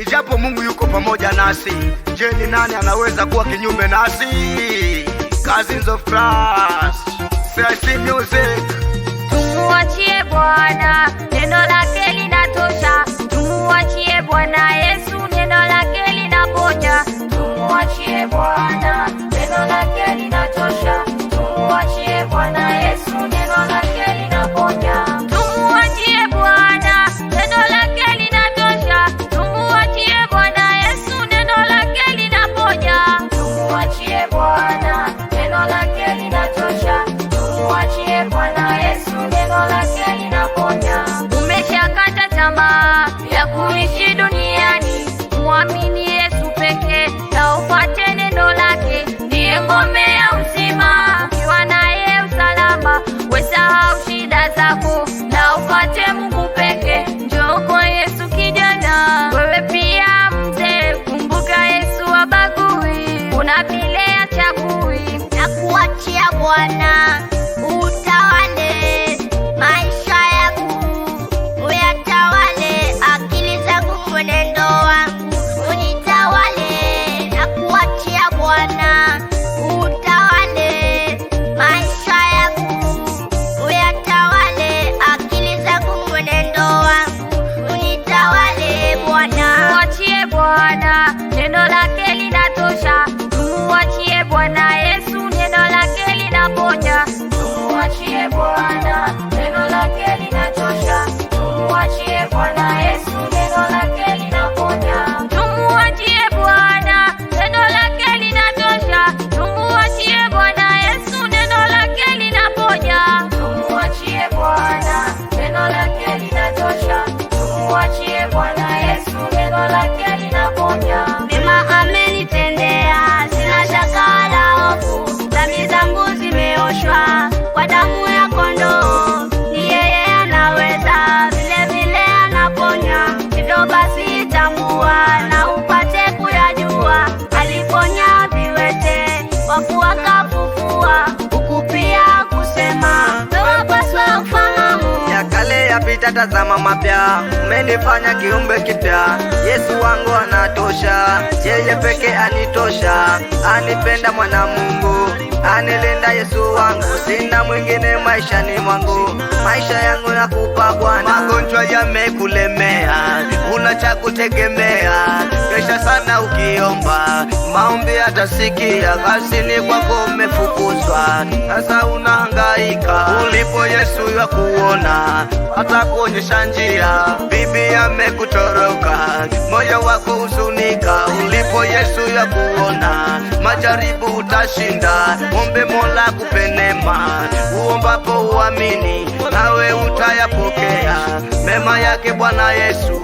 Ijapo Mungu yuko pamoja nasi, je, ni nani anaweza kuwa kinyume nasi? Cousins of Christ, CIC Music. Tumuachie Bwana, neno lake linatosha. Tumuachie Bwana Yesu, neno lake linaponya. Tumuachie Bwana, neno lake linatosha. Tumuachie Bwana Yesu, neno lake linaponya. Tumuachie Bwana, neno lake linatosha. Tumuachie Bwana Yesu, neno lake linaponya. Tumuachie Bwana, neno lake linatosha. Tumuachie Bwana Yesu, neno lake linaponya. Umeshakata tamaa ya kuishi duniani, muamini Yesu pekee na ufuate neno lake, ndiye ngome ya uzima. Ukiwa naye usalama, wesahau shida zako na ufuate Mungu pekee. Njoo kwa Yesu kijana, wewe pia mzee, kumbuka Yesu habagui, kuna vile hachagui. Na kuachia Bwana utawale maisha yangu, uyatawale akili zangu, mwenendo wangu unitawale. Na kuachia Bwana utawale maisha yangu, uyatawale akili zangu, mwenendo wangu unitawale. Bwana, Muachie Bwana, neno lake linatosha. Tumuachie Bwana Yesu, neno lake linaponya. Tumuachie Bwana, neno lake linatosha. Tumuachie Bwana Yesu, neno lake linaponya. Tumuachie Bwana, neno lake linatosha. Tumuachie Bwana Yesu, neno lake linaponya. Tumuachie Bwana, neno lake linatosha. Tumuachie Bwana Yesu, neno lake linaponya. mema amenitendea, sina shaka wala hofu. Dhambi zangu zimeoshwa kwa damu ya kondoo. Ni yeye anaweza, vile vile anaponya. Hivyo basi tambua na upate kuyajua, aliponya viwete, wafu akafufua, huku pia kusema wapaswa ufahamu. Ya kale yapita, tazama mapya, umenifanya kiumbe kipya. Yesu wangu anatosha, yeye peke anitosha. Anipenda mwana Mungu, anilinda Yesu wangu, sina mwingine maishani mwangu. Maisha yangu nakupa Bwana. Magonjwa yamekulemea, una cha kutegemea. Kesha sana ukiomba, maombi atasikia. Kazini kwako umefukuzwa, sasa unahangaika. Ulipo Yesu ya kuona, atakuonyesha njia. Bibi amekutoroka, moyo wako huzunika. Ulipo Yesu ya kuona, majaribu utashinda. Ombe Mola akupe neema, uombapo uamini, nawe utayapokea mema yake Bwana Yesu.